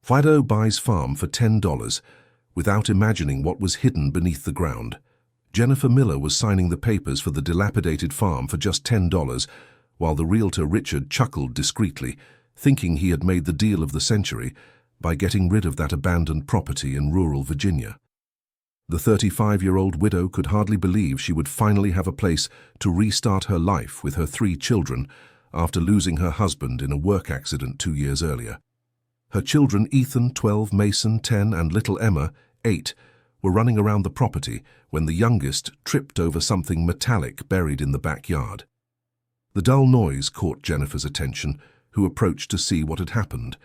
Fido buys farm for $10 without imagining what was hidden beneath the ground. Jennifer Miller was signing the papers for the dilapidated farm for just $10, while the realtor Richard chuckled discreetly, thinking he had made the deal of the century by getting rid of that abandoned property in rural Virginia. The 35-year-old widow could hardly believe she would finally have a place to restart her life with her 3 children after losing her husband in a work accident 2 years earlier. Her children Ethan, 12, Mason, 10, and little Emma, 8, were running around the property when the youngest tripped over something metallic buried in the backyard. The dull noise caught Jennifer's attention, who approached to see what had happened.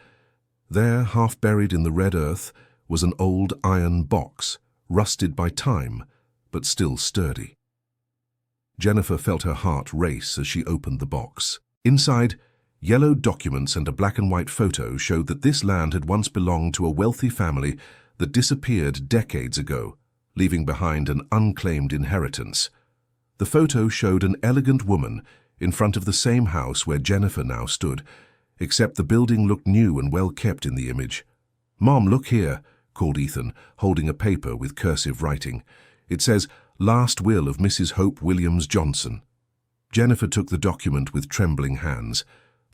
There, half buried in the red earth, was an old iron box, rusted by time, but still sturdy. Jennifer felt her heart race as she opened the box. Inside, yellowed documents and a black-and-white photo showed that this land had once belonged to a wealthy family that disappeared decades ago, leaving behind an unclaimed inheritance. The photo showed an elegant woman in front of the same house where Jennifer now stood, except the building looked new and well-kept in the image. "Mom, look here," called Ethan, holding a paper with cursive writing. "It says, 'Last will of Mrs. Hope Williams Johnson.'" Jennifer took the document with trembling hands.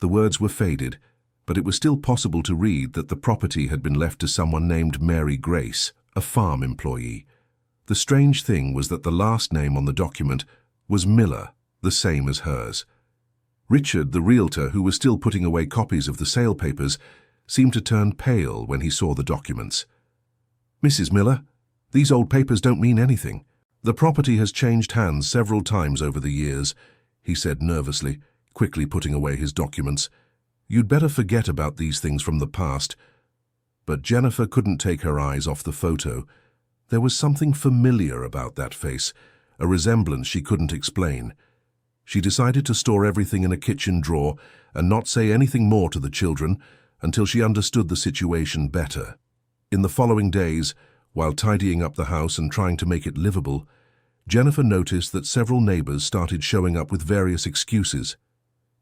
The words were faded, but it was still possible to read that the property had been left to someone named Mary Grace, a farm employee. The strange thing was that the last name on the document was Miller, the same as hers. Richard, the realtor, who was still putting away copies of the sale papers, seemed to turn pale when he saw the documents. "Mrs. Miller, these old papers don't mean anything. The property has changed hands several times over the years," he said nervously, quickly putting away his documents. "You'd better forget about these things from the past." But Jennifer couldn't take her eyes off the photo. There was something familiar about that face, a resemblance she couldn't explain. She decided to store everything in a kitchen drawer and not say anything more to the children until she understood the situation better. In the following days, while tidying up the house and trying to make it livable, Jennifer noticed that several neighbors started showing up with various excuses.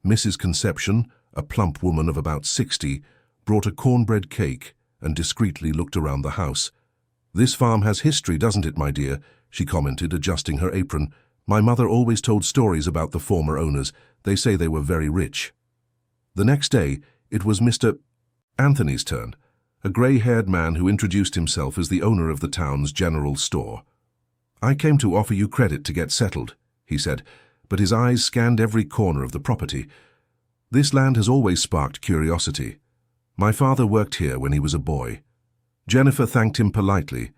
Mrs. Conception, a plump woman of about 60, brought a cornbread cake and discreetly looked around the house. "This farm has history, doesn't it, my dear?" she commented, adjusting her apron. "My mother always told stories about the former owners. They say they were very rich." The next day, it was Mr. Anthony's turn, a gray-haired man who introduced himself as the owner of the town's general store. "I came to offer you credit to get settled," he said, but his eyes scanned every corner of the property. "This land has always sparked curiosity. My father worked here when he was a boy." Jennifer thanked him politely,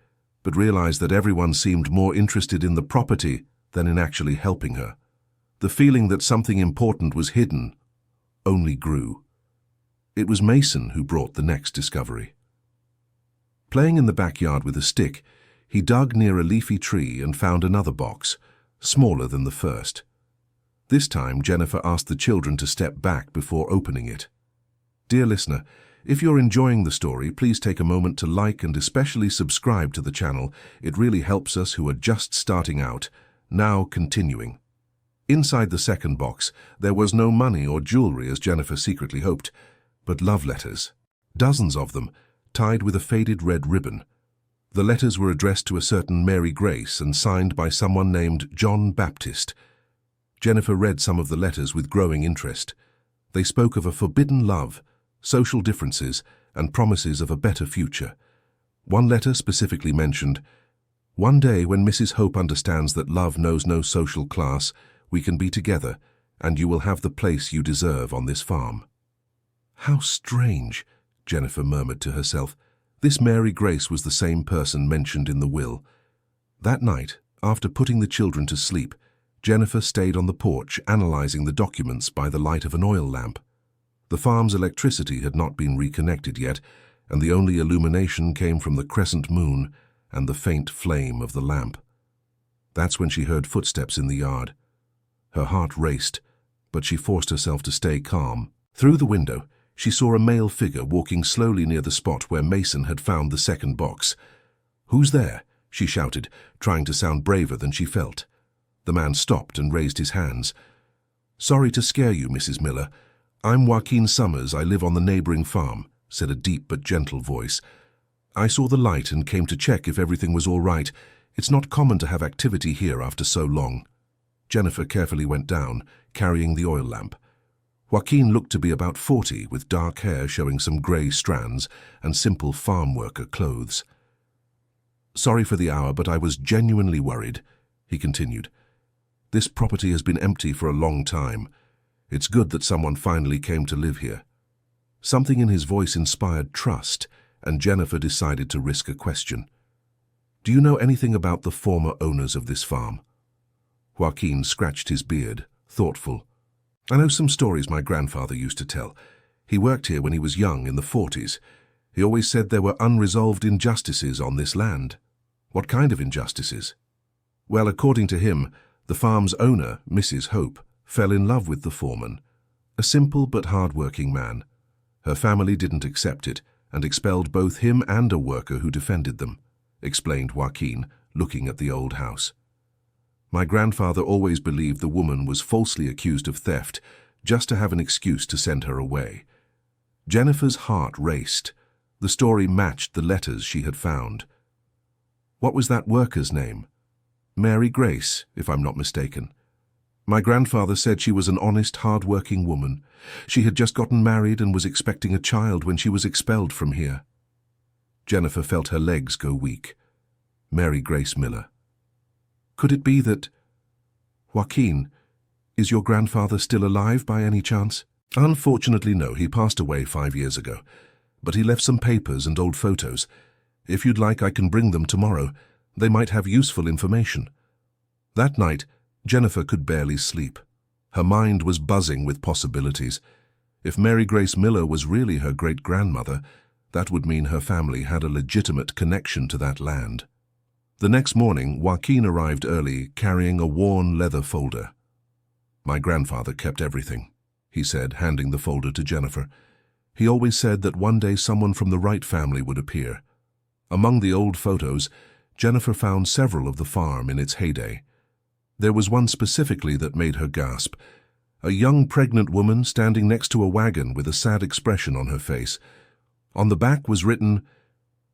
but realized that everyone seemed more interested in the property than in actually helping her. The feeling that something important was hidden only grew. It was Mason who brought the next discovery. Playing in the backyard with a stick, he dug near a leafy tree and found another box, smaller than the first. This time, Jennifer asked the children to step back before opening it. Dear listener, if you're enjoying the story, please take a moment to like and especially subscribe to the channel. It really helps us who are just starting out. Now continuing. Inside the second box, there was no money or jewelry as Jennifer secretly hoped, but love letters. Dozens of them, tied with a faded red ribbon. The letters were addressed to a certain Mary Grace and signed by someone named John Baptist. Jennifer read some of the letters with growing interest. They spoke of a forbidden love, social differences, and promises of a better future. One letter specifically mentioned, "One day when Mrs. Hope understands that love knows no social class, we can be together, and you will have the place you deserve on this farm." "How strange," Jennifer murmured to herself. This Mary Grace was the same person mentioned in the will. That night, after putting the children to sleep, Jennifer stayed on the porch analyzing the documents by the light of an oil lamp. The farm's electricity had not been reconnected yet, and the only illumination came from the crescent moon and the faint flame of the lamp. That's when she heard footsteps in the yard. Her heart raced, but she forced herself to stay calm. Through the window, she saw a male figure walking slowly near the spot where Mason had found the second box. "Who's there?" she shouted, trying to sound braver than she felt. The man stopped and raised his hands. "Sorry to scare you, Mrs. Miller. I'm Joaquin Summers. I live on the neighboring farm. said a deep but gentle voice. "I saw the light and came to check if everything was all right. It's not common to have activity here after so long." Jennifer carefully went down, carrying the oil lamp. Joaquin looked to be about 40, with dark hair showing some grey strands and simple farm worker clothes. "Sorry for the hour, but I was genuinely worried," he continued. "This property has been empty for a long time. It's good that someone finally came to live here." Something in his voice inspired trust, and Jennifer decided to risk a question. "Do you know anything about the former owners of this farm?" Joaquin scratched his beard, thoughtful. "I know some stories my grandfather used to tell. He worked here when he was young, in the 40s. He always said there were unresolved injustices on this land." "What kind of injustices?" "Well, according to him, the farm's owner, Mrs. Hope, fell in love with the foreman, a simple but hard-working man. Her family didn't accept it and expelled both him and a worker who defended them," explained Joaquin, looking at the old house. "My grandfather always believed the woman was falsely accused of theft, just to have an excuse to send her away." Jennifer's heart raced. The story matched the letters she had found. "What was that worker's name?" "Mary Grace, if I'm not mistaken. My grandfather said she was an honest, hard-working woman. She had just gotten married and was expecting a child when she was expelled from here." Jennifer felt her legs go weak. Mary Grace Miller. Could it be that... "Joaquin, is your grandfather still alive by any chance?" "Unfortunately, no. He passed away 5 years ago. But he left some papers and old photos. If you'd like, I can bring them tomorrow. They might have useful information." That night, Jennifer could barely sleep. Her mind was buzzing with possibilities. If Mary Grace Miller was really her great-grandmother, that would mean her family had a legitimate connection to that land. The next morning, Joaquin arrived early, carrying a worn leather folder. "My grandfather kept everything," he said, handing the folder to Jennifer. "He always said that one day someone from the Wright family would appear." Among the old photos, Jennifer found several of the farm in its heyday. There was one specifically that made her gasp. A young pregnant woman standing next to a wagon with a sad expression on her face. On the back was written,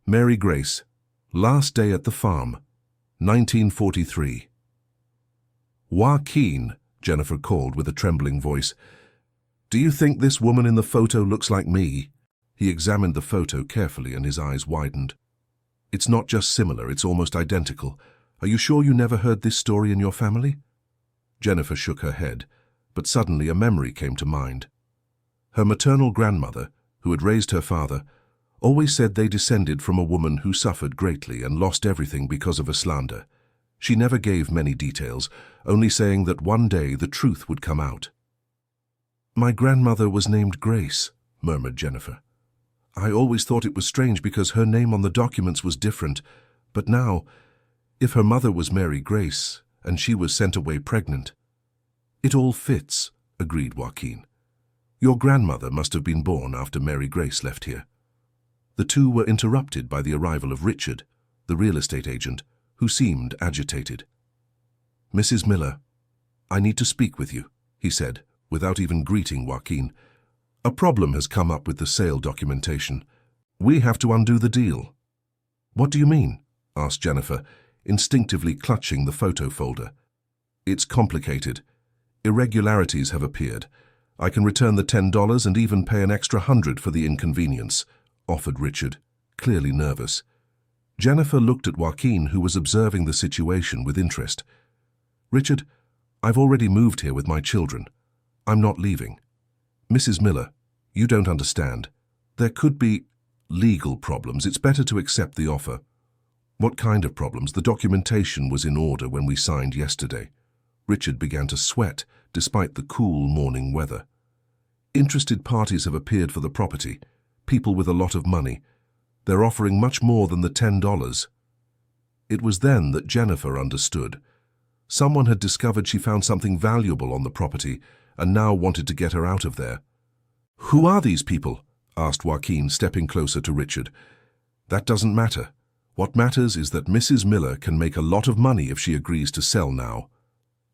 "Mary Grace, last day at the farm, 1943. "Joaquin," Jennifer called with a trembling voice. "Do you think this woman in the photo looks like me?" He examined the photo carefully and his eyes widened. "It's not just similar, it's almost identical. Are you sure you never heard this story in your family?" Jennifer shook her head, but suddenly a memory came to mind. Her maternal grandmother, who had raised her father, always said they descended from a woman who suffered greatly and lost everything because of a slander. She never gave many details, only saying that one day the truth would come out. "My grandmother was named Grace," murmured Jennifer. "I always thought it was strange because her name on the documents was different, but now, if her mother was Mary Grace and she was sent away pregnant..." "It all fits," agreed Joaquin. "Your grandmother must have been born after Mary Grace left here." The two were interrupted by the arrival of Richard, the real estate agent, who seemed agitated. "Mrs. Miller, I need to speak with you," he said, without even greeting Joaquin. "A problem has come up with the sale documentation. We have to undo the deal." "What do you mean?" asked Jennifer, instinctively clutching the photo folder. "It's complicated. Irregularities have appeared. I can return the $10 and even pay an extra $100 for the inconvenience," offered Richard, clearly nervous. Jennifer looked at Joaquin, who was observing the situation with interest. "Richard, I've already moved here with my children. I'm not leaving." "Mrs. Miller, you don't understand. There could be legal problems. It's better to accept the offer." "What kind of problems? The documentation was in order when we signed yesterday." Richard began to sweat, despite the cool morning weather. "Interested parties have appeared for the property, people with a lot of money. They're offering much more than the $10. It was then that Jennifer understood. Someone had discovered she found something valuable on the property and now wanted to get her out of there. "Who are these people?" asked Joaquin, stepping closer to Richard. "That doesn't matter. What matters is that Mrs. Miller can make a lot of money if she agrees to sell now."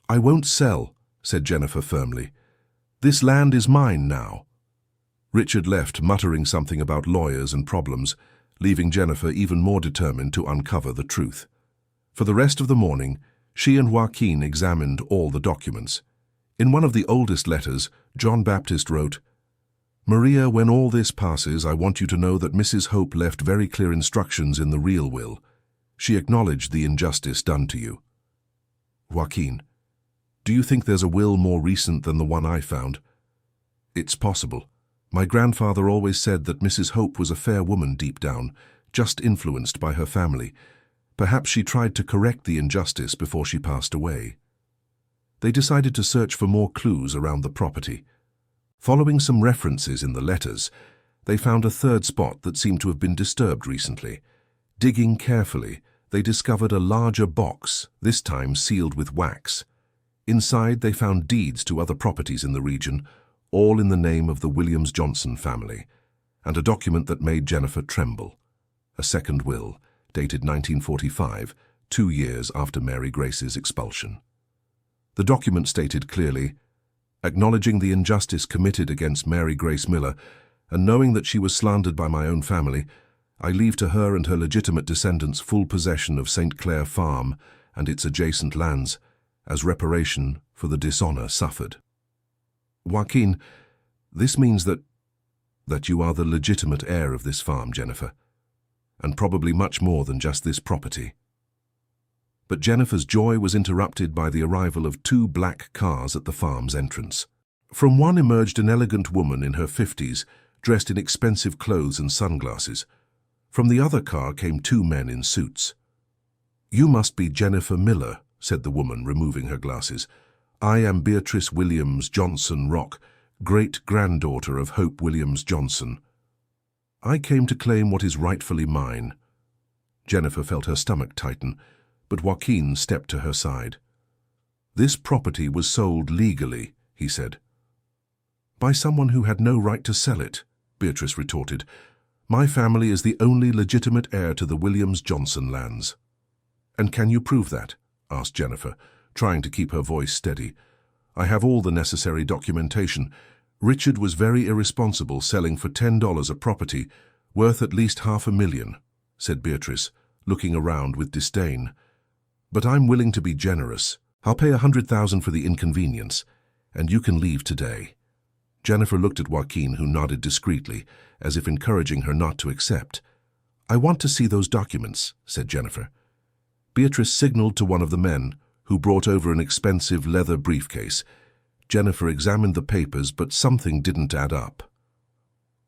"I won't sell," said Jennifer firmly. "This land is mine now." Richard left, muttering something about lawyers and problems, leaving Jennifer even more determined to uncover the truth. For the rest of the morning, she and Joaquin examined all the documents. In one of the oldest letters, John Baptist wrote, "Maria, when all this passes, I want you to know that Mrs. Hope left very clear instructions in the real will. She acknowledged the injustice done to you." Joaquin, do you think there's a will more recent than the one I found? It's possible. My grandfather always said that Mrs. Hope was a fair woman deep down, just influenced by her family. Perhaps she tried to correct the injustice before she passed away. They decided to search for more clues around the property. Following some references in the letters, they found a third spot that seemed to have been disturbed recently. Digging carefully, they discovered a larger box, this time sealed with wax. Inside, they found deeds to other properties in the region, all in the name of the Williams-Johnson family, and a document that made Jennifer tremble. A second will, dated 1945, 2 years after Mary Grace's expulsion. The document stated clearly, "Acknowledging the injustice committed against Mary Grace Miller, and knowing that she was slandered by my own family, I leave to her and her legitimate descendants full possession of St. Clair Farm and its adjacent lands, as reparation for the dishonor suffered." Joaquin, this means that you are the legitimate heir of this farm, Jennifer, and probably much more than just this property. But Jennifer's joy was interrupted by the arrival of 2 black cars at the farm's entrance. From one emerged an elegant woman in her 50s, dressed in expensive clothes and sunglasses. From the other car came 2 men in suits. "You must be Jennifer Miller," said the woman, removing her glasses. "I am Beatrice Williams Johnson Rock, great-granddaughter of Hope Williams Johnson. I came to claim what is rightfully mine." Jennifer felt her stomach tighten, but Joaquin stepped to her side. "This property was sold legally," he said. "By someone who had no right to sell it," Beatrice retorted. "My family is the only legitimate heir to the Williams-Johnson lands." "And can you prove that?" asked Jennifer, trying to keep her voice steady. "I have all the necessary documentation. Richard was very irresponsible selling for $10 a property, worth at least $500,000, said Beatrice, looking around with disdain. "But I'm willing to be generous. I'll pay $100,000 for the inconvenience, and you can leave today." Jennifer looked at Joaquin, who nodded discreetly, as if encouraging her not to accept. "I want to see those documents," said Jennifer. Beatrice signaled to one of the men, who brought over an expensive leather briefcase. Jennifer examined the papers, but something didn't add up.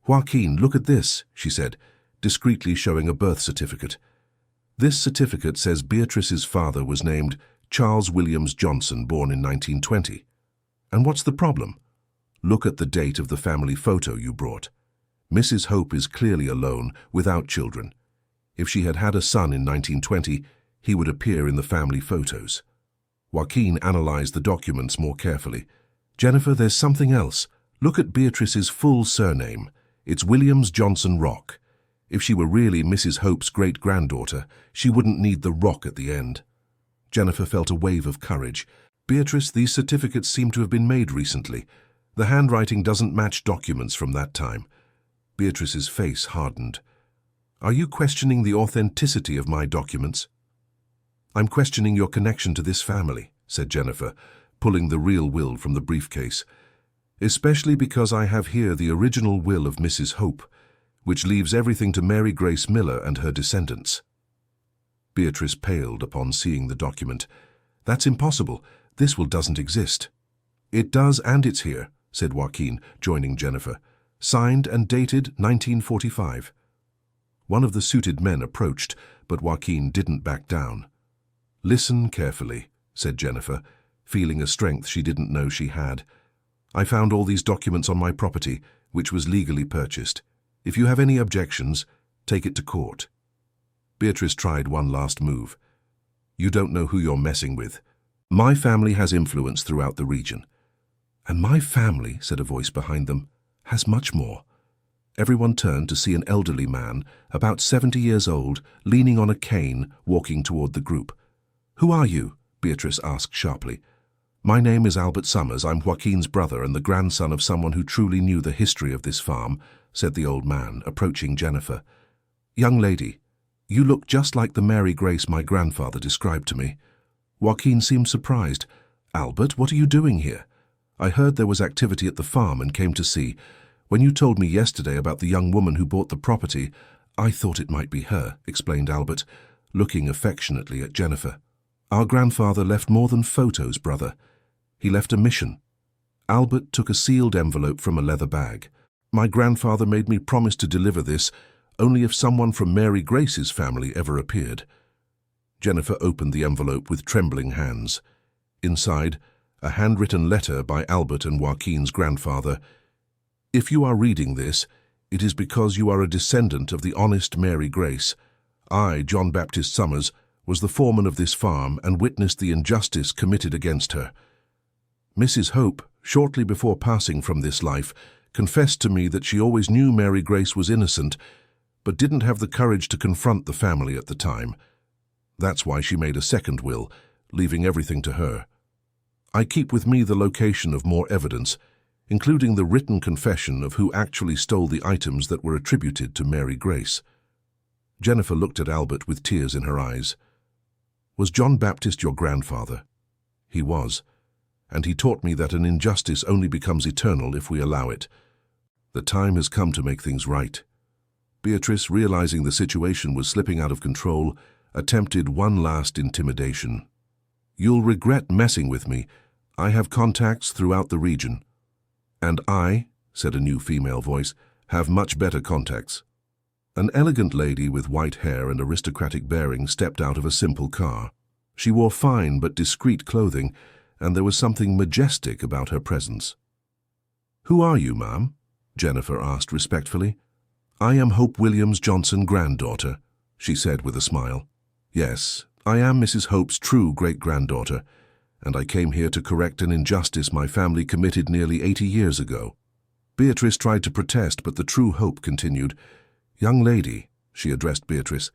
"Joaquin, look at this," she said, discreetly showing a birth certificate. "This certificate says Beatrice's father was named Charles Williams Johnson, born in 1920. And what's the problem? Look at the date of the family photo you brought. Mrs. Hope is clearly alone, without children. If she had had a son in 1920, he would appear in the family photos." Joaquin analyzed the documents more carefully. "Jennifer, there's something else. Look at Beatrice's full surname. It's Williams Johnson Rock. If she were really Mrs. Hope's great-granddaughter, she wouldn't need the rock at the end." Jennifer felt a wave of courage. "Beatrice, these certificates seem to have been made recently. The handwriting doesn't match documents from that time." Beatrice's face hardened. "Are you questioning the authenticity of my documents?" "I'm questioning your connection to this family," said Jennifer, pulling the real will from the briefcase. "Especially because I have here the original will of Mrs. Hope, which leaves everything to Mary Grace Miller and her descendants." Beatrice paled upon seeing the document. "That's impossible. This will doesn't exist." "It does, and it's here," said Joaquin, joining Jennifer. "Signed and dated 1945. One of the suited men approached, but Joaquin didn't back down. "Listen carefully," said Jennifer, feeling a strength she didn't know she had. "I found all these documents on my property, which was legally purchased. If you have any objections, take it to court." Beatrice tried one last move. "You don't know who you're messing with. My family has influence throughout the region." "And my family," said a voice behind them, "has much more." Everyone turned to see an elderly man, about 70 years old, leaning on a cane, walking toward the group. "Who are you?" Beatrice asked sharply. My name is Albert Summers. I'm Joaquin's brother and the grandson of someone who truly knew the history of this farm, said the old man, approaching Jennifer. Young lady, you look just like the Mary Grace my grandfather described to me. Joaquin seemed surprised. Albert, what are you doing here? I heard there was activity at the farm and came to see. When you told me yesterday about the young woman who bought the property, I thought it might be her, explained Albert, looking affectionately at Jennifer. Our grandfather left more than photos, brother. He left a mission. Albert took a sealed envelope from a leather bag. My grandfather made me promise to deliver this only if someone from Mary Grace's family ever appeared. Jennifer opened the envelope with trembling hands. Inside, a handwritten letter by Albert and Joaquin's grandfather. If you are reading this, it is because you are a descendant of the honest Mary Grace. I, John Baptist Summers, was the foreman of this farm and witnessed the injustice committed against her. Mrs. Hope, shortly before passing from this life, confessed to me that she always knew Mary Grace was innocent, but didn't have the courage to confront the family at the time. That's why she made a second will, leaving everything to her. I keep with me the location of more evidence, including the written confession of who actually stole the items that were attributed to Mary Grace. Jennifer looked at Albert with tears in her eyes. Was John Baptist your grandfather? He was, and he taught me that an injustice only becomes eternal if we allow it. The time has come to make things right. Beatrice, realizing the situation was slipping out of control, attempted one last intimidation. You'll regret messing with me. I have contacts throughout the region. And I, said a new female voice, have much better contacts. An elegant lady with white hair and aristocratic bearing stepped out of a simple car. She wore fine but discreet clothing, and there was something majestic about her presence. Who are you, ma'am? Jennifer asked respectfully. I am Hope Williams Johnson, granddaughter, she said with a smile. Yes, I am Mrs. Hope's true great-granddaughter, and I came here to correct an injustice my family committed nearly 80 years ago. Beatrice tried to protest, but the true Hope continued. Young lady, she addressed Beatrice,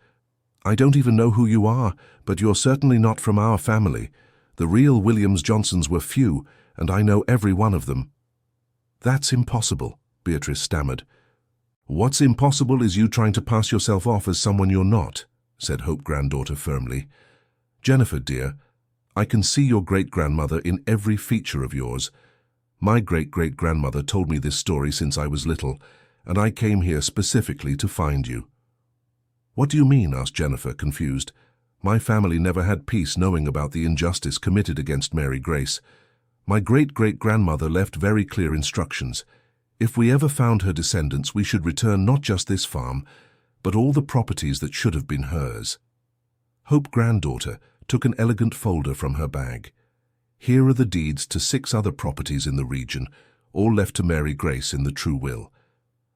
I don't even know who you are, but you're certainly not from our family. The real Williams Johnsons were few, and I know every one of them. That's impossible, Beatrice stammered. What's impossible is you trying to pass yourself off as someone you're not, said Hope granddaughter firmly. Jennifer, dear, I can see your great-grandmother in every feature of yours. My great-great-grandmother told me this story since I was little, and I came here specifically to find you. What do you mean? Asked Jennifer, confused. My family never had peace knowing about the injustice committed against Mary Grace. My great-great-grandmother left very clear instructions. If we ever found her descendants, we should return not just this farm, but all the properties that should have been hers. Hope granddaughter took an elegant folder from her bag. Here are the deeds to 6 other properties in the region, all left to Mary Grace in the true will.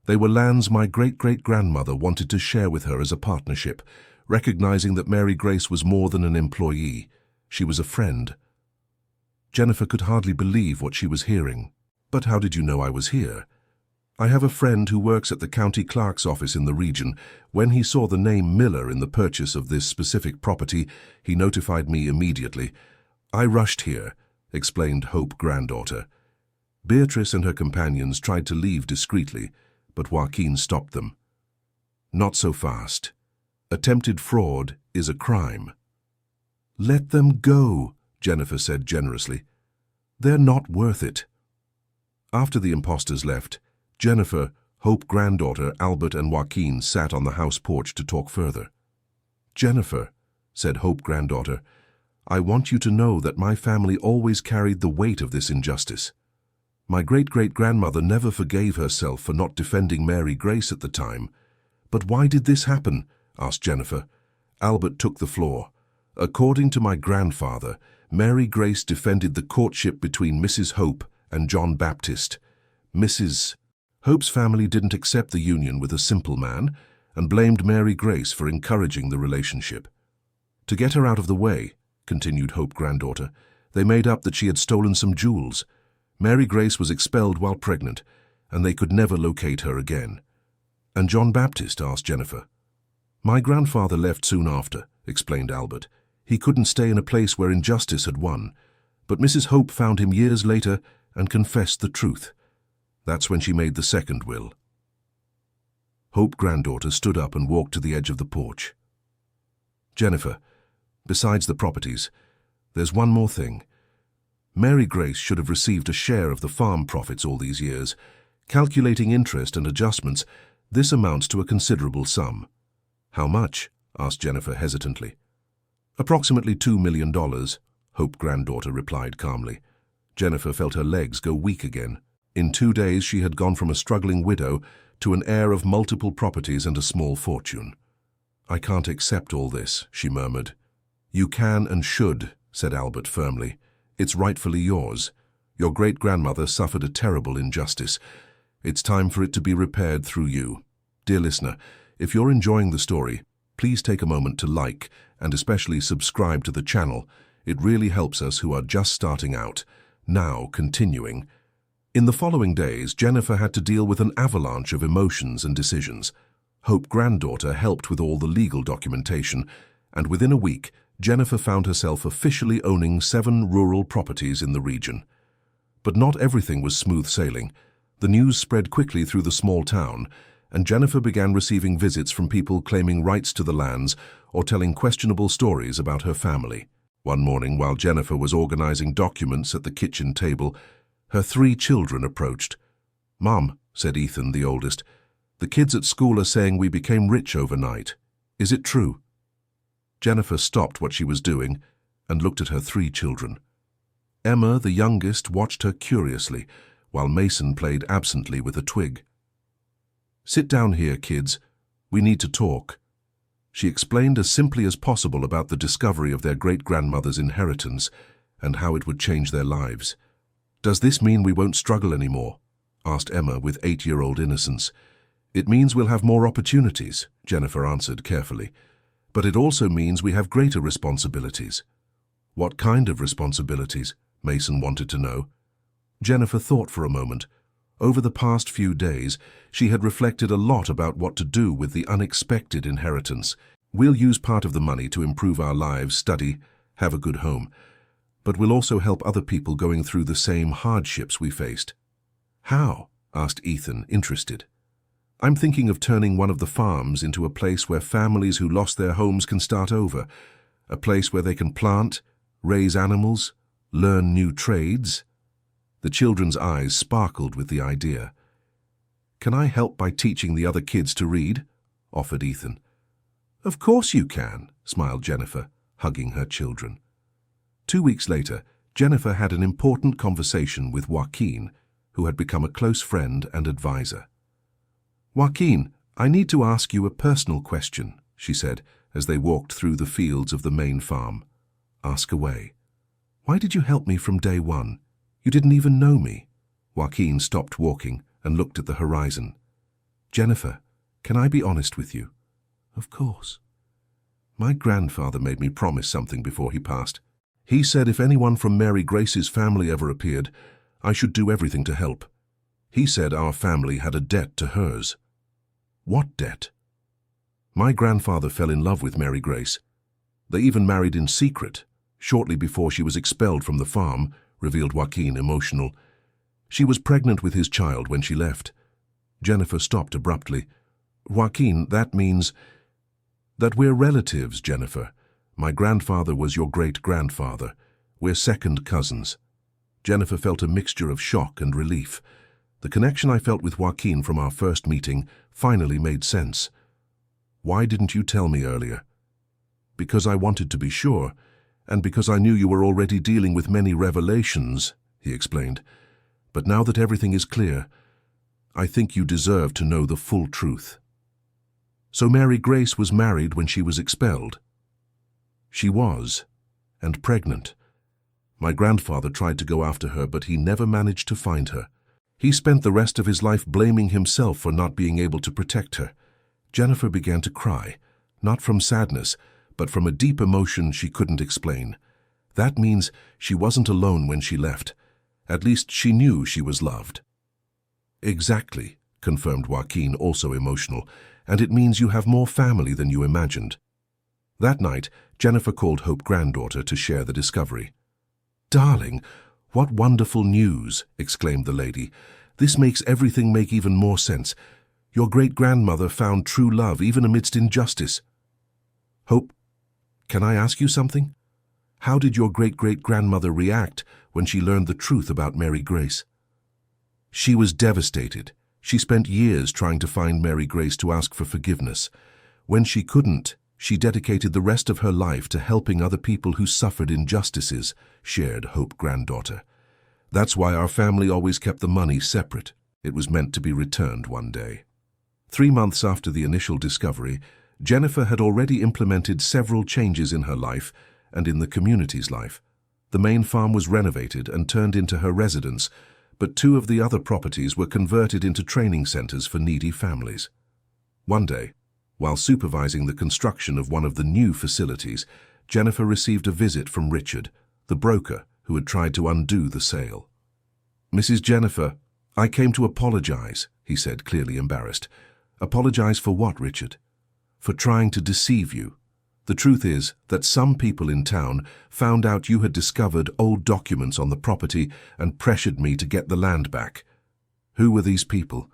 They were lands my great-great-grandmother wanted to share with her as a partnership, recognizing that Mary Grace was more than an employee. She was a friend. Jennifer could hardly believe what she was hearing. But how did you know I was here? I have a friend who works at the county clerk's office in the region. When he saw the name Miller in the purchase of this specific property, he notified me immediately. I rushed here, explained Hope granddaughter. Beatrice and her companions tried to leave discreetly, but Joaquin stopped them. Not so fast. Attempted fraud is a crime. Let them go, Jennifer said generously. They're not worth it. After the impostors left, Jennifer, Hope granddaughter, Albert and Joaquin sat on the house porch to talk further. Jennifer, said Hope granddaughter, I want you to know that my family always carried the weight of this injustice. My great-great-grandmother never forgave herself for not defending Mary Grace at the time. But why did this happen? Asked Jennifer. Albert took the floor. According to my grandfather, Mary Grace defended the courtship between Mrs. Hope and John Baptist. Mrs. Hope's family didn't accept the union with a simple man and blamed Mary Grace for encouraging the relationship. To get her out of the way, continued Hope granddaughter, they made up that she had stolen some jewels. Mary Grace was expelled while pregnant, and they could never locate her again. And John Baptist? Asked Jennifer. My grandfather left soon after, explained Albert. He couldn't stay in a place where injustice had won. But Mrs. Hope found him years later and confessed the truth. That's when she made the second will. Hope granddaughter stood up and walked to the edge of the porch. Jennifer, besides the properties, there's one more thing. Mary Grace should have received a share of the farm profits all these years. Calculating interest and adjustments, this amounts to a considerable sum. How much? Asked Jennifer hesitantly. Approximately $2 million, Hope granddaughter replied calmly. Jennifer felt her legs go weak again. In 2 days she had gone from a struggling widow to an heir of multiple properties and a small fortune. I can't accept all this, she murmured. You can and should, said Albert firmly. It's rightfully yours. Your great-grandmother suffered a terrible injustice. It's time for it to be repaired through you. Dear listener, if you're enjoying the story, please take a moment to like and especially subscribe to the channel. It really helps us who are just starting out. Now, continuing. In the following days, Jennifer had to deal with an avalanche of emotions and decisions. Hope granddaughter helped with all the legal documentation, and within a week, Jennifer found herself officially owning 7 rural properties in the region. But not everything was smooth sailing. The news spread quickly through the small town, and Jennifer began receiving visits from people claiming rights to the lands or telling questionable stories about her family. One morning, while Jennifer was organizing documents at the kitchen table, her 3 children approached. "Mom," said Ethan, the oldest, "the kids at school are saying we became rich overnight. Is it true?" Jennifer stopped what she was doing and looked at her 3 children. Emma, the youngest, watched her curiously, while Mason played absently with a twig. "Sit down here, kids. We need to talk." She explained as simply as possible about the discovery of their great-grandmother's inheritance and how it would change their lives. "Does this mean we won't struggle anymore?" asked Emma with 8-year-old innocence. "It means we'll have more opportunities," Jennifer answered carefully. "But it also means we have greater responsibilities." "What kind of responsibilities?" Mason wanted to know. Jennifer thought for a moment. Over the past few days, she had reflected a lot about what to do with the unexpected inheritance. "We'll use part of the money to improve our lives, study, have a good home. But we'll also help other people going through the same hardships we faced." "How?" asked Ethan, interested. "I'm thinking of turning one of the farms into a place where families who lost their homes can start over. A place where they can plant, raise animals, learn new trades." The children's eyes sparkled with the idea. "Can I help by teaching the other kids to read?" offered Ethan. "Of course you can," smiled Jennifer, hugging her children. 2 weeks later, Jennifer had an important conversation with Joaquin, who had become a close friend and advisor. "Joaquin, I need to ask you a personal question," she said, as they walked through the fields of the main farm. "Ask away." "Why did you help me from day one? You didn't even know me." Joaquin stopped walking and looked at the horizon. "Jennifer, can I be honest with you?" "Of course." "My grandfather made me promise something before he passed. He said if anyone from Mary Grace's family ever appeared, I should do everything to help. He said our family had a debt to hers." "What debt?" "My grandfather fell in love with Mary Grace. They even married in secret, shortly before she was expelled from the farm," revealed Joaquin, emotional. "She was pregnant with his child when she left." Jennifer stopped abruptly. "Joaquin, that means—" "That we're relatives, Jennifer. My grandfather was your great-grandfather. We're second cousins." Jennifer felt a mixture of shock and relief. The connection I felt with Joaquin from our first meeting finally made sense. "Why didn't you tell me earlier?" "Because I wanted to be sure, and because I knew you were already dealing with many revelations," he explained. "But now that everything is clear, I think you deserve to know the full truth." "So Mary Grace was married when she was expelled?" "She was, and pregnant. My grandfather tried to go after her, but he never managed to find her. He spent the rest of his life blaming himself for not being able to protect her." Jennifer began to cry, not from sadness, but from a deep emotion she couldn't explain. "That means she wasn't alone when she left. At least she knew she was loved." "Exactly," confirmed Joaquin, also emotional, "and it means you have more family than you imagined." That night, Jennifer called Hope granddaughter to share the discovery. darling, what wonderful news!" exclaimed the lady. "This makes everything make even more sense. Your great-grandmother found true love even amidst injustice." "Hope, can I ask you something? How did your great-great-grandmother react when she learned the truth about Mary Grace?" "She was devastated. She spent years trying to find Mary Grace to ask for forgiveness. When she couldn't, she dedicated the rest of her life to helping other people who suffered injustices," shared Hope granddaughter. "That's why our family always kept the money separate. It was meant to be returned one day." 3 months after the initial discovery, Jennifer had already implemented several changes in her life and in the community's life. The main farm was renovated and turned into her residence, but 2 of the other properties were converted into training centers for needy families. One day, while supervising the construction of one of the new facilities, Jennifer received a visit from Richard, the broker who had tried to undo the sale. "Mrs. Jennifer, I came to apologize," he said, clearly embarrassed. "Apologize for what, Richard?" "For trying to deceive you. The truth is that some people in town found out you had discovered old documents on the property and pressured me to get the land back." "Who were these people?"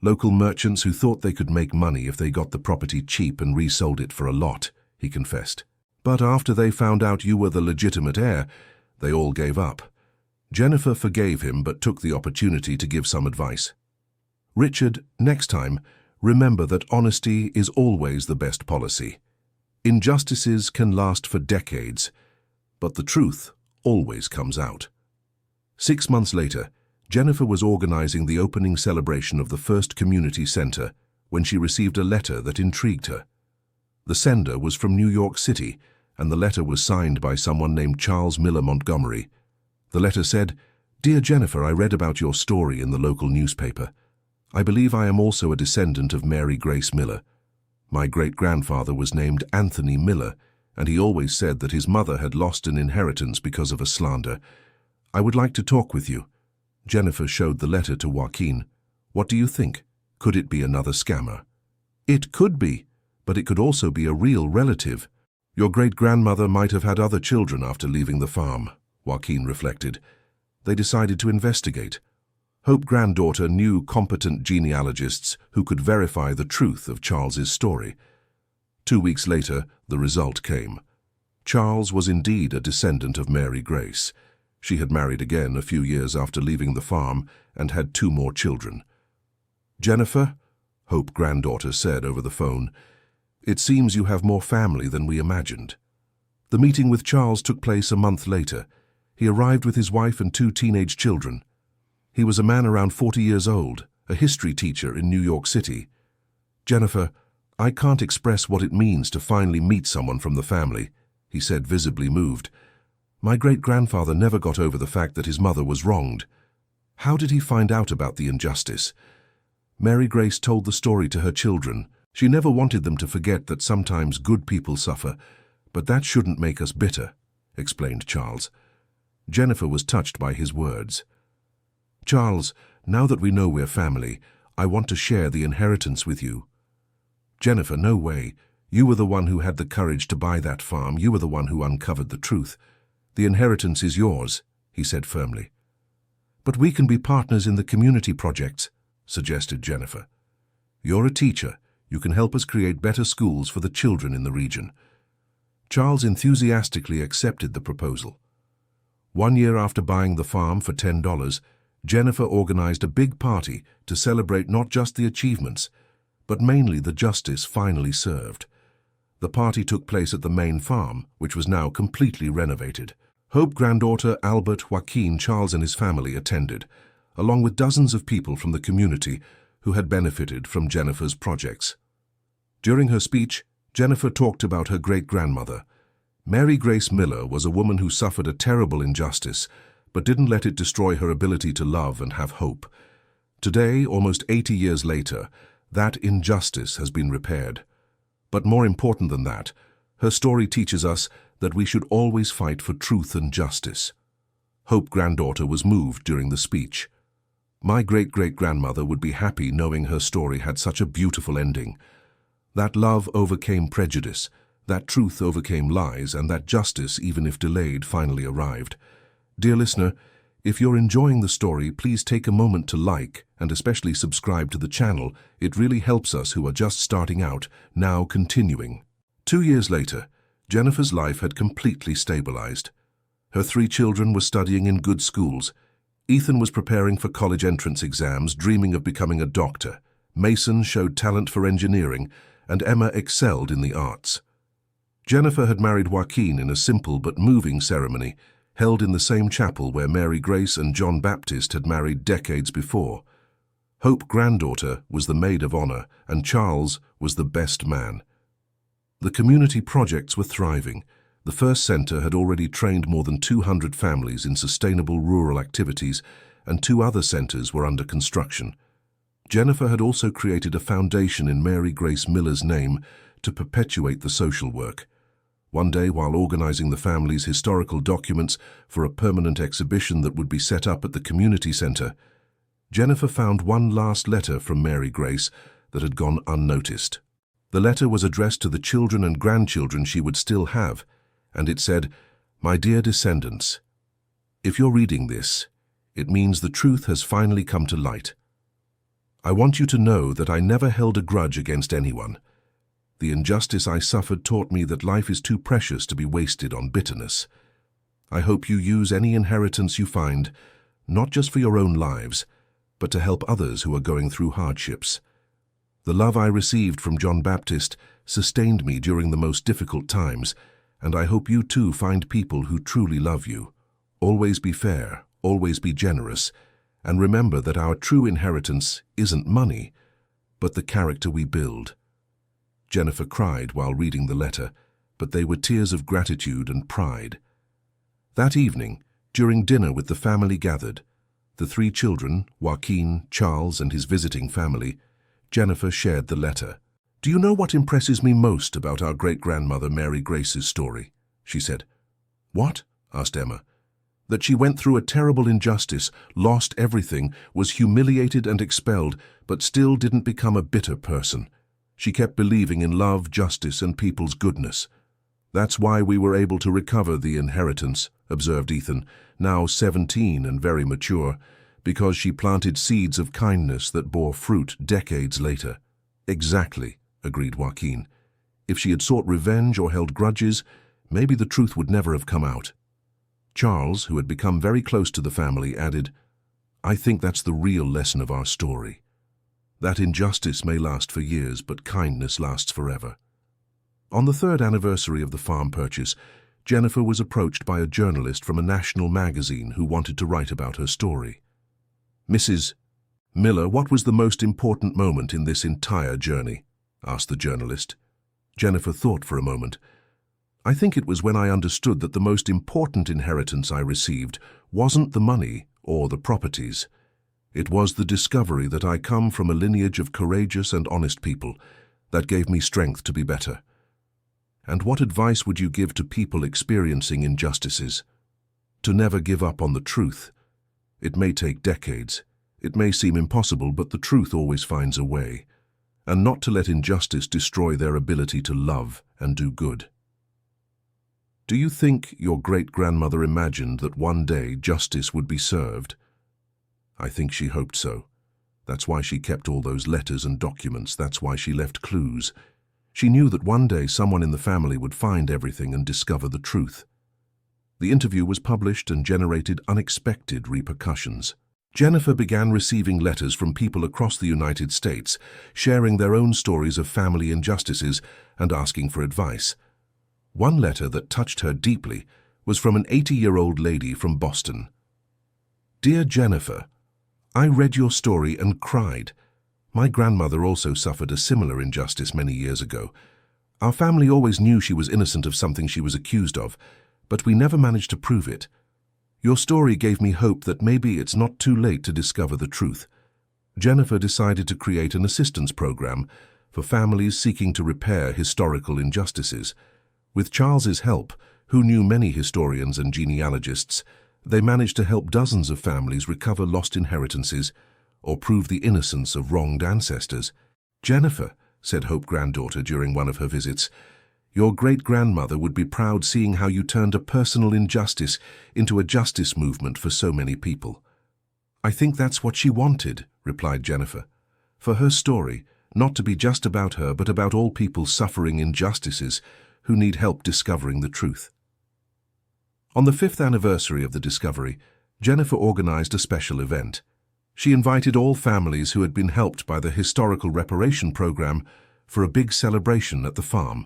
"Local merchants who thought they could make money if they got the property cheap and resold it for a lot," he confessed. "But after they found out you were the legitimate heir, they all gave up." Jennifer forgave him but took the opportunity to give some advice. "Richard, next time, remember that honesty is always the best policy. Injustices can last for decades, but the truth always comes out." 6 months later, Jennifer was organizing the opening celebration of the first community center when she received a letter that intrigued her. The sender was from New York City, and the letter was signed by someone named Charles Miller Montgomery. The letter said, "Dear Jennifer, I read about your story in the local newspaper. I believe I am also a descendant of Mary Grace Miller. My great-grandfather was named Anthony Miller, and he always said that his mother had lost an inheritance because of a slander. I would like to talk with you." Jennifer showed the letter to Joaquin. "What do you think? Could it be another scammer?" "It could be, but it could also be a real relative. Your great-grandmother might have had other children after leaving the farm," Joaquin reflected. They decided to investigate. Hope granddaughter knew competent genealogists who could verify the truth of Charles's story. 2 weeks later, the result came. Charles was indeed a descendant of Mary Grace. She had married again a few years after leaving the farm and had 2 more children. "Jennifer," Hope granddaughter said over the phone, "it seems you have more family than we imagined." The meeting with Charles took place a month later. He arrived with his wife and 2 teenage children. He was a man around 40 years old, a history teacher in New York City. "Jennifer, I can't express what it means to finally meet someone from the family," he said, visibly moved. "My great-grandfather never got over the fact that his mother was wronged. How did he find out about the injustice? Mary Grace told the story to her children. She never wanted them to forget that sometimes good people suffer, but that shouldn't make us bitter," explained Charles. Jennifer was touched by his words. "Charles, now that we know we're family, I want to share the inheritance with you." "Jennifer, no way. You were the one who had the courage to buy that farm. You were the one who uncovered the truth. The inheritance is yours," he said firmly. "But we can be partners in the community projects," suggested Jennifer. "You're a teacher. You can help us create better schools for the children in the region." Charles enthusiastically accepted the proposal. 1 year after buying the farm for $10, Jennifer organized a big party to celebrate not just the achievements, but mainly the justice finally served. The party took place at the main farm, which was now completely renovated. Hope granddaughter Albert, Joaquin, Charles and his family attended, along with dozens of people from the community who had benefited from Jennifer's projects. During her speech, Jennifer talked about her great-grandmother. Mary Grace Miller was a woman who suffered a terrible injustice, but didn't let it destroy her ability to love and have hope. Today, almost 80 years later, that injustice has been repaired. But more important than that, her story teaches us that we should always fight for truth and justice. Hope granddaughter was moved during the speech. "My great-great-grandmother would be happy knowing her story had such a beautiful ending. That love overcame prejudice, that truth overcame lies, and that justice, even if delayed, finally arrived. Dear listener, if you're enjoying the story, please take a moment to like and especially subscribe to the channel. It really helps us who are just starting out. Now continuing. 2 years later, Jennifer's life had completely stabilized. Her 3 children were studying in good schools. Ethan was preparing for college entrance exams, dreaming of becoming a doctor. Mason showed talent for engineering, and Emma excelled in the arts. Jennifer had married Joaquin in a simple but moving ceremony, held in the same chapel where Mary Grace and John Baptist had married decades before. Hope, granddaughter, was the maid of honor, and Charles was the best man. The community projects were thriving. The first center had already trained more than 200 families in sustainable rural activities, and 2 other centers were under construction. Jennifer had also created a foundation in Mary Grace Miller's name to perpetuate the social work. One day, while organizing the family's historical documents for a permanent exhibition that would be set up at the community center, Jennifer found one last letter from Mary Grace that had gone unnoticed. The letter was addressed to the children and grandchildren she would still have, and it said, "My dear descendants, if you're reading this, it means the truth has finally come to light. I want you to know that I never held a grudge against anyone. The injustice I suffered taught me that life is too precious to be wasted on bitterness. I hope you use any inheritance you find, not just for your own lives, but to help others who are going through hardships. The love I received from John Baptist sustained me during the most difficult times, and I hope you too find people who truly love you. Always be fair, always be generous, and remember that our true inheritance isn't money, but the character we build." Jennifer cried while reading the letter, but they were tears of gratitude and pride. That evening, during dinner with the family gathered, the 3 children, Joaquin, Charles, and his visiting family, Jennifer shared the letter. "Do you know what impresses me most about our great-grandmother Mary Grace's story?" she said. "What?" asked Emma. "That she went through a terrible injustice, lost everything, was humiliated and expelled, but still didn't become a bitter person. She kept believing in love, justice, and people's goodness. That's why we were able to recover the inheritance," observed Ethan, now 17 and very mature, "because she planted seeds of kindness that bore fruit decades later." "Exactly," agreed Joaquin. "If she had sought revenge or held grudges, maybe the truth would never have come out." Charles, who had become very close to the family, added, "I think that's the real lesson of our story. That injustice may last for years, but kindness lasts forever." On the 3rd anniversary of the farm purchase, Jennifer was approached by a journalist from a national magazine who wanted to write about her story. "Mrs. Miller, what was the most important moment in this entire journey?" asked the journalist. Jennifer thought for a moment. "I think it was when I understood that the most important inheritance I received wasn't the money or the properties. It was the discovery that I come from a lineage of courageous and honest people that gave me strength to be better." "And what advice would you give to people experiencing injustices?" "To never give up on the truth. It may take decades. It may seem impossible, but the truth always finds a way. And not to let injustice destroy their ability to love and do good." "Do you think your great-grandmother imagined that one day justice would be served?" "I think she hoped so. That's why she kept all those letters and documents. That's why she left clues. She knew that one day someone in the family would find everything and discover the truth." The interview was published and generated unexpected repercussions. Jennifer began receiving letters from people across the United States, sharing their own stories of family injustices and asking for advice. One letter that touched her deeply was from an 80-year-old lady from Boston. "Dear Jennifer, I read your story and cried. My grandmother also suffered a similar injustice many years ago. Our family always knew she was innocent of something she was accused of, but we never managed to prove it. Your story gave me hope that maybe it's not too late to discover the truth." Jennifer decided to create an assistance program for families seeking to repair historical injustices. With Charles's help, who knew many historians and genealogists, they managed to help dozens of families recover lost inheritances or prove the innocence of wronged ancestors. "Jennifer," said Hope granddaughter during one of her visits, Your great-grandmother would be proud seeing how you turned a personal injustice into a justice movement for so many people." "I think that's what she wanted," replied Jennifer. "For her story, not to be just about her, but about all people suffering injustices who need help discovering the truth." On the 5th anniversary of the discovery, Jennifer organized a special event. She invited all families who had been helped by the Historical Reparation Program for a big celebration at the farm.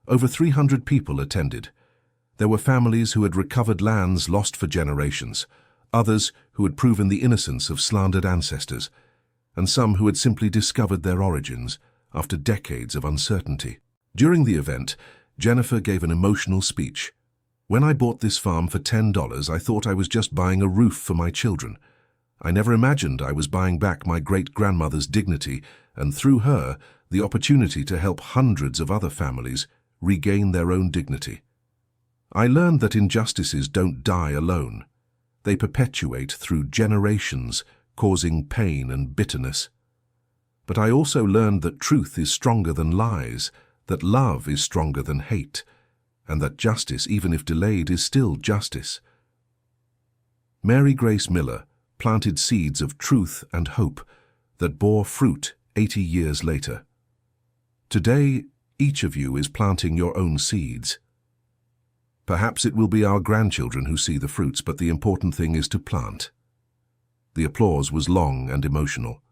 Over 300 people attended. There were families who had recovered lands lost for generations, others who had proven the innocence of slandered ancestors, and some who had simply discovered their origins after decades of uncertainty. During the event, Jennifer gave an emotional speech. "When I bought this farm for $10, I thought I was just buying a roof for my children. I never imagined I was buying back my great-grandmother's dignity and, through her, the opportunity to help hundreds of other families regain their own dignity. I learned that injustices don't die alone. They perpetuate through generations, causing pain and bitterness. But I also learned that truth is stronger than lies, that love is stronger than hate, and that justice, even if delayed, is still justice." Mary Grace Miller planted seeds of truth and hope that bore fruit 80 years later. Today, each of you is planting your own seeds. Perhaps it will be our grandchildren who see the fruits, but the important thing is to plant. The applause was long and emotional.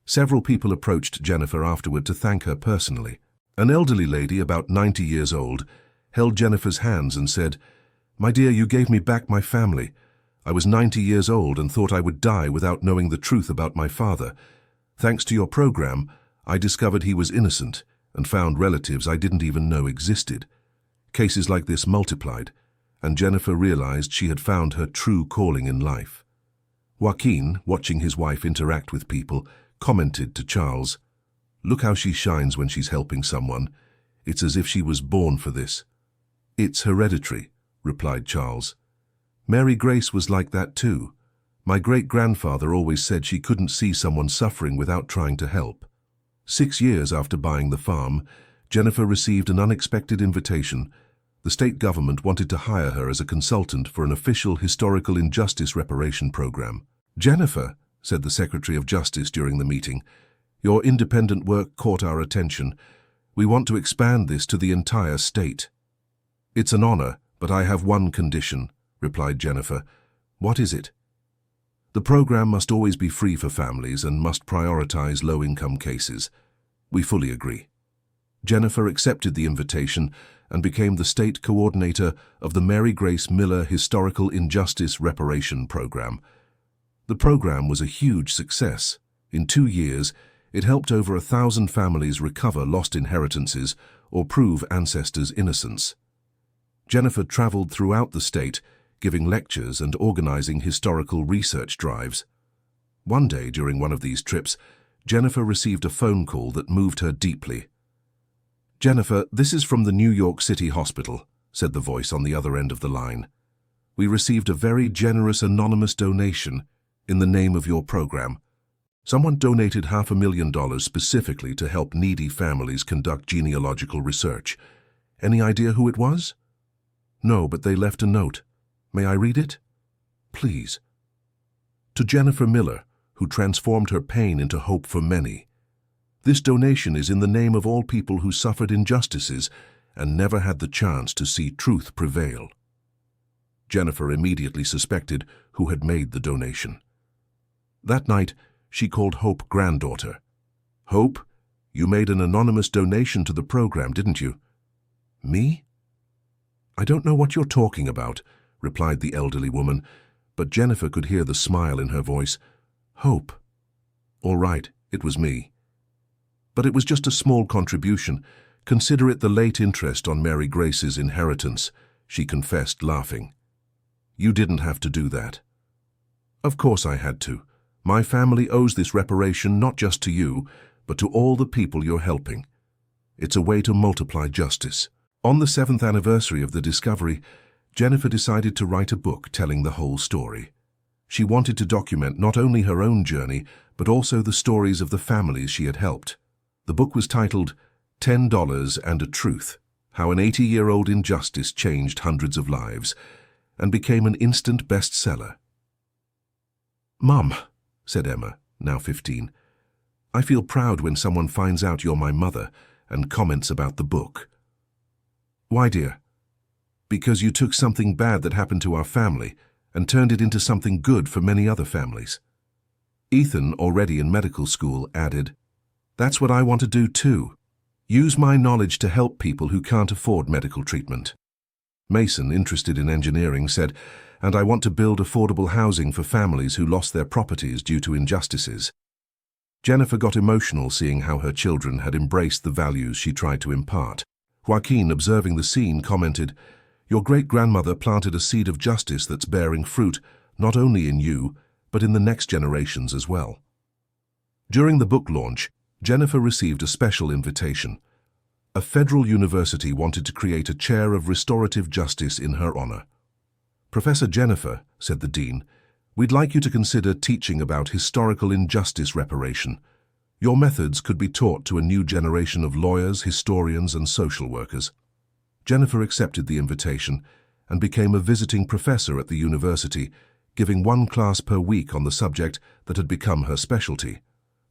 Several people approached Jennifer afterward to thank her personally. An elderly lady, about 90 years old, held Jennifer's hands and said, "My dear, you gave me back my family. I was 90 years old and thought I would die without knowing the truth about my father. Thanks to your program, I discovered he was innocent and found relatives I didn't even know existed." Cases like this multiplied, and Jennifer realized she had found her true calling in life. Joaquin, watching his wife interact with people, commented to Charles, "Look how she shines when she's helping someone. It's as if she was born for this." "It's hereditary," replied Charles. "Mary Grace was like that too. My great-grandfather always said she couldn't see someone suffering without trying to help." 6 years after buying the farm, Jennifer received an unexpected invitation. The state government wanted to hire her as a consultant for an official historical injustice reparation program. "Jennifer," said the Secretary of Justice during the meeting, "your independent work caught our attention. We want to expand this to the entire state." "It's an honor, but I have one condition," replied Jennifer. "What is it?" "The program must always be free for families and must prioritize low-income cases." "We fully agree." Jennifer accepted the invitation and became the state coordinator of the Mary Grace Miller Historical Injustice Reparation Program. The program was a huge success. In 2 years, it helped over 1,000 families recover lost inheritances or prove ancestors' innocence. Jennifer traveled throughout the state, giving lectures and organizing historical research drives. One day during one of these trips, Jennifer received a phone call that moved her deeply. "Jennifer, this is from the New York City Hospital," said the voice on the other end of the line. "We received a very generous anonymous donation in the name of your program. Someone donated $500,000 specifically to help needy families conduct genealogical research. Any idea who it was?" "No, but they left a note. May I read it?" "Please." "To Jennifer Miller, who transformed her pain into hope for many. This donation is in the name of all people who suffered injustices and never had the chance to see truth prevail." Jennifer immediately suspected who had made the donation. That night, she called Hope granddaughter. "Hope, you made an anonymous donation to the program, didn't you?" "Me?" "I don't know what you're talking about," replied the elderly woman, but Jennifer could hear the smile in her voice. "Hope. All right, it was me. But it was just a small contribution. Consider it the late interest on Mary Grace's inheritance," she confessed, laughing. "You didn't have to do that." "Of course I had to. My family owes this reparation not just to you, but to all the people you're helping. It's a way to multiply justice." On the 7th anniversary of the discovery, Jennifer decided to write a book telling the whole story. She wanted to document not only her own journey, but also the stories of the families she had helped. The book was titled $10 and a Truth. How an 80-year-old injustice changed hundreds of lives and became an instant bestseller. "Mum," said Emma, now 15, "I feel proud when someone finds out you're my mother and comments about the book." "Why, dear?" "Because you took something bad that happened to our family and turned it into something good for many other families." Ethan, already in medical school, added, "That's what I want to do too. Use my knowledge to help people who can't afford medical treatment." Mason, interested in engineering, said, "And I want to build affordable housing for families who lost their properties due to injustices." Jennifer got emotional seeing how her children had embraced the values she tried to impart. Joaquin, observing the scene, commented, "Your great-grandmother planted a seed of justice that's bearing fruit, not only in you, but in the next generations as well." During the book launch, Jennifer received a special invitation. A federal university wanted to create a chair of restorative justice in her honor. "Professor Jennifer," said the dean, "we'd like you to consider teaching about historical injustice reparation. Your methods could be taught to a new generation of lawyers, historians, and social workers." Jennifer accepted the invitation and became a visiting professor at the university, giving one class per week on the subject that had become her specialty.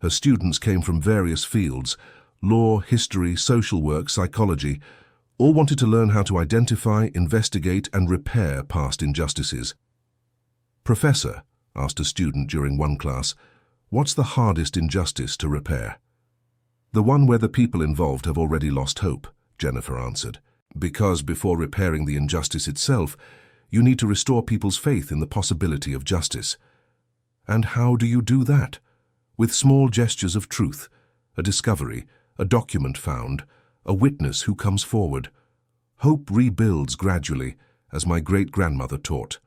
Her students came from various fields: law, history, social work, psychology, all wanted to learn how to identify, investigate, and repair past injustices. "Professor," asked a student during one class, "what's the hardest injustice to repair?" "The one where the people involved have already lost hope," Jennifer answered, "because before repairing the injustice itself, you need to restore people's faith in the possibility of justice." "And how do you do that?" "With small gestures of truth, a discovery, a document found, a witness who comes forward. Hope rebuilds gradually, as my great-grandmother taught."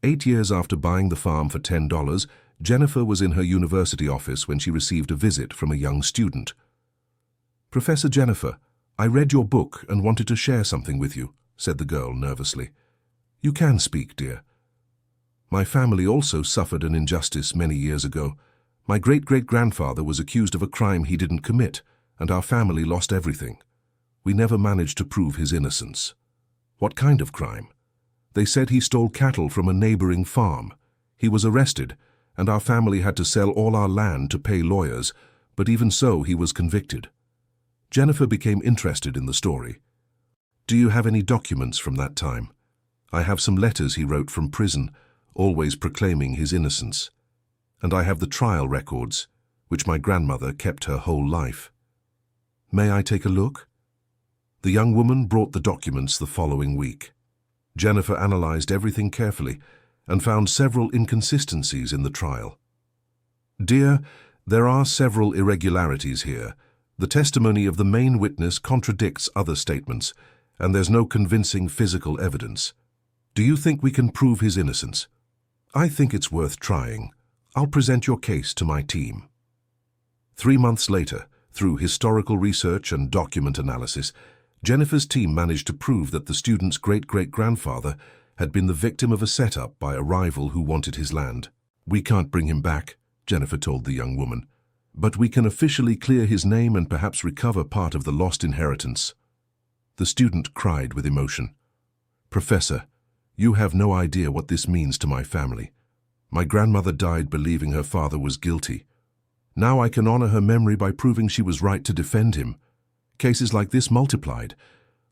8 years after buying the farm for $10, Jennifer was in her university office when she received a visit from a young student. "Professor Jennifer, I read your book and wanted to share something with you," said the girl nervously. "You can speak, dear." "My family also suffered an injustice many years ago. My great-great-grandfather was accused of a crime he didn't commit, and our family lost everything. We never managed to prove his innocence." "What kind of crime?" "They said he stole cattle from a neighboring farm. He was arrested, and our family had to sell all our land to pay lawyers, but even so he was convicted." Jennifer became interested in the story. "Do you have any documents from that time?" "I have some letters he wrote from prison, always proclaiming his innocence. And I have the trial records, which my grandmother kept her whole life." "May I take a look?" The young woman brought the documents the following week. Jennifer analyzed everything carefully and found several inconsistencies in the trial. "Dear, there are several irregularities here. The testimony of the main witness contradicts other statements, and there's no convincing physical evidence. Do you think we can prove his innocence?" "I think it's worth trying. I'll present your case to my team." 3 months later, through historical research and document analysis, Jennifer's team managed to prove that the student's great-great-grandfather had been the victim of a setup by a rival who wanted his land. "We can't bring him back," Jennifer told the young woman, "but we can officially clear his name and perhaps recover part of the lost inheritance." The student cried with emotion. "Professor, you have no idea what this means to my family. My grandmother died believing her father was guilty. Now I can honor her memory by proving she was right to defend him." Cases like this multiplied.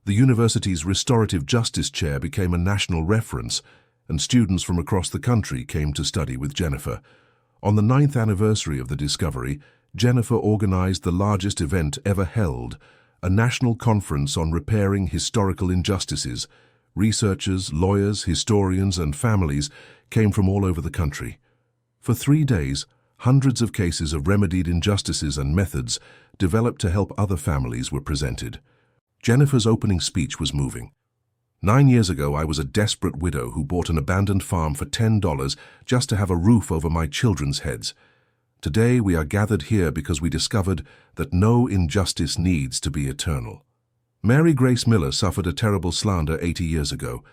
The university's restorative justice chair became a national reference, and students from across the country came to study with Jennifer. On the 9th anniversary of the discovery, Jennifer organized the largest event ever held, a national conference on repairing historical injustices. Researchers, lawyers, historians, and families came from all over the country. For 3 days, hundreds of cases of remedied injustices and methods developed to help other families were presented. Jennifer's opening speech was moving. 9 years ago, I was a desperate widow who bought an abandoned farm for $10 just to have a roof over my children's heads. Today, we are gathered here because we discovered that no injustice needs to be eternal. Mary Grace Miller suffered a terrible slander 80 years ago,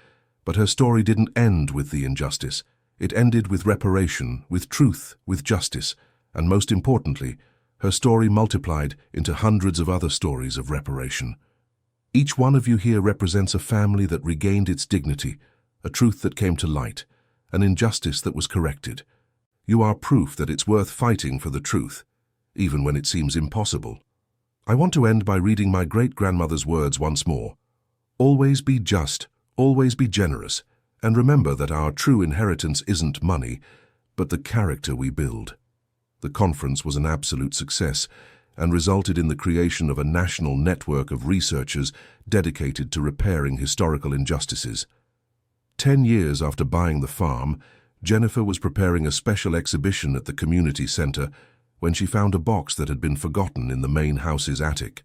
but her story didn't end with the injustice. It ended with reparation, with truth, with justice, and most importantly, her story multiplied into hundreds of other stories of reparation. Each one of you here represents a family that regained its dignity, a truth that came to light, an injustice that was corrected. You are proof that it's worth fighting for the truth, even when it seems impossible. I want to end by reading my great-grandmother's words once more. Always be just, always be generous, and remember that our true inheritance isn't money, but the character we build. The conference was an absolute success and resulted in the creation of a national network of researchers dedicated to repairing historical injustices. 10 years after buying the farm, Jennifer was preparing a special exhibition at the community center when she found a box that had been forgotten in the main house's attic.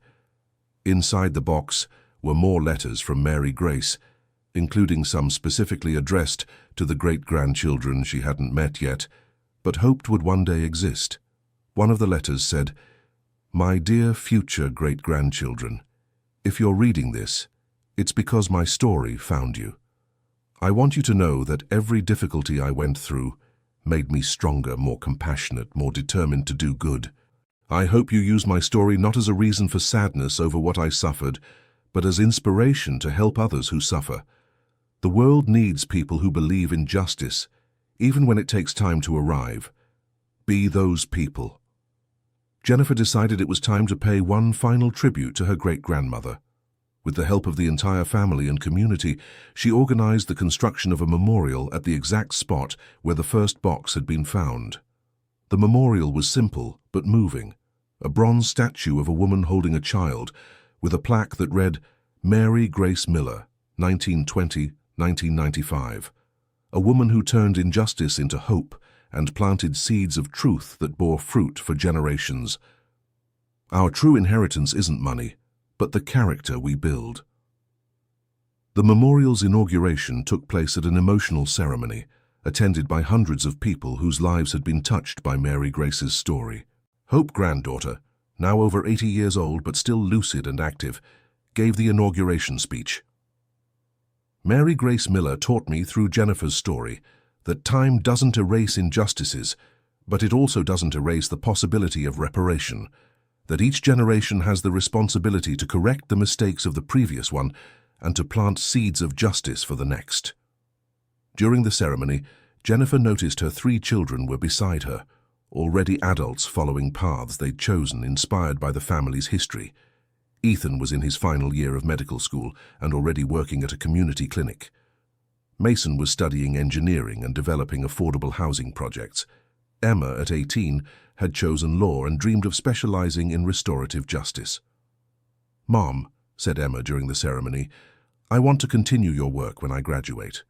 Inside the box were more letters from Mary Grace, including some specifically addressed to the great-grandchildren she hadn't met yet, but hoped would one day exist. One of the letters said, "My dear future great-grandchildren, if you're reading this, it's because my story found you. I want you to know that every difficulty I went through made me stronger, more compassionate, more determined to do good. I hope you use my story not as a reason for sadness over what I suffered, but as inspiration to help others who suffer. The world needs people who believe in justice, even when it takes time to arrive. Be those people." Jennifer decided it was time to pay one final tribute to her great-grandmother. With the help of the entire family and community, she organized the construction of a memorial at the exact spot where the first box had been found. The memorial was simple but moving, a bronze statue of a woman holding a child, with a plaque that read, "Mary Grace Miller, 1920–1995, a woman who turned injustice into hope and planted seeds of truth that bore fruit for generations. Our true inheritance isn't money, but the character we build." The memorial's inauguration took place at an emotional ceremony, attended by hundreds of people whose lives had been touched by Mary Grace's story. Hope, granddaughter, now over 80 years old but still lucid and active, gave the inauguration speech. "Mary Grace Miller taught me through Jennifer's story that time doesn't erase injustices, but it also doesn't erase the possibility of reparation, that each generation has the responsibility to correct the mistakes of the previous one and to plant seeds of justice for the next." During the ceremony, Jennifer noticed her 3 children were beside her, already adults following paths they'd chosen inspired by the family's history. Ethan was in his final year of medical school and already working at a community clinic. Mason was studying engineering and developing affordable housing projects. Emma, at 18, had chosen law and dreamed of specializing in restorative justice. "Mom," said Emma during the ceremony, "I want to continue your work when I graduate.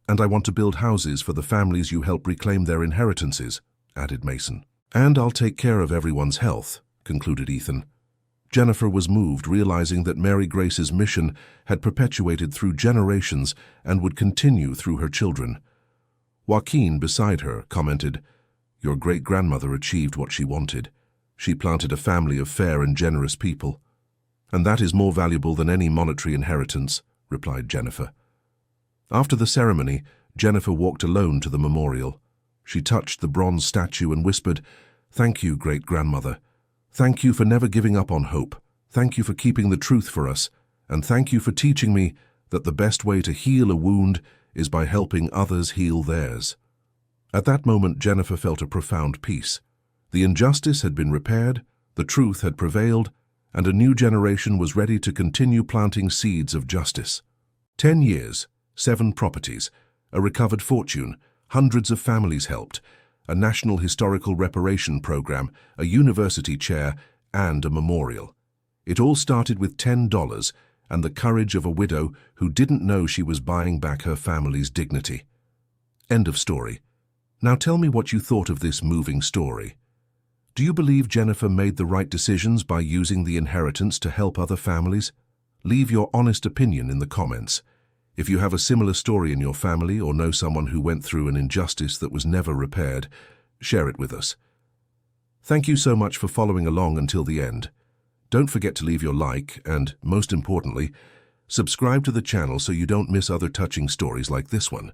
And I want to build houses for the families you help reclaim their inheritances," added Mason. "And I'll take care of everyone's health," concluded Ethan. Jennifer was moved, realizing that Mary Grace's mission had perpetuated through generations and would continue through her children. Joaquin, beside her, commented, "Your great-grandmother achieved what she wanted. She planted a family of fair and generous people. And that is more valuable than any monetary inheritance," replied Jennifer. After the ceremony, Jennifer walked alone to the memorial. She touched the bronze statue and whispered, "Thank you, great-grandmother. Thank you for never giving up on hope. Thank you for keeping the truth for us. And thank you for teaching me that the best way to heal a wound is by helping others heal theirs." At that moment, Jennifer felt a profound peace. The injustice had been repaired, the truth had prevailed, and a new generation was ready to continue planting seeds of justice. 10 years, 7 properties, a recovered fortune, hundreds of families helped, a national historical reparation program, a university chair, and a memorial. It all started with $10 and the courage of a widow who didn't know she was buying back her family's dignity. End of story. Now tell me what you thought of this moving story. Do you believe Jennifer made the right decisions by using the inheritance to help other families? Leave your honest opinion in the comments. If you have a similar story in your family or know someone who went through an injustice that was never repaired, share it with us. Thank you so much for following along until the end. Don't forget to leave your like and, most importantly, subscribe to the channel so you don't miss other touching stories like this one.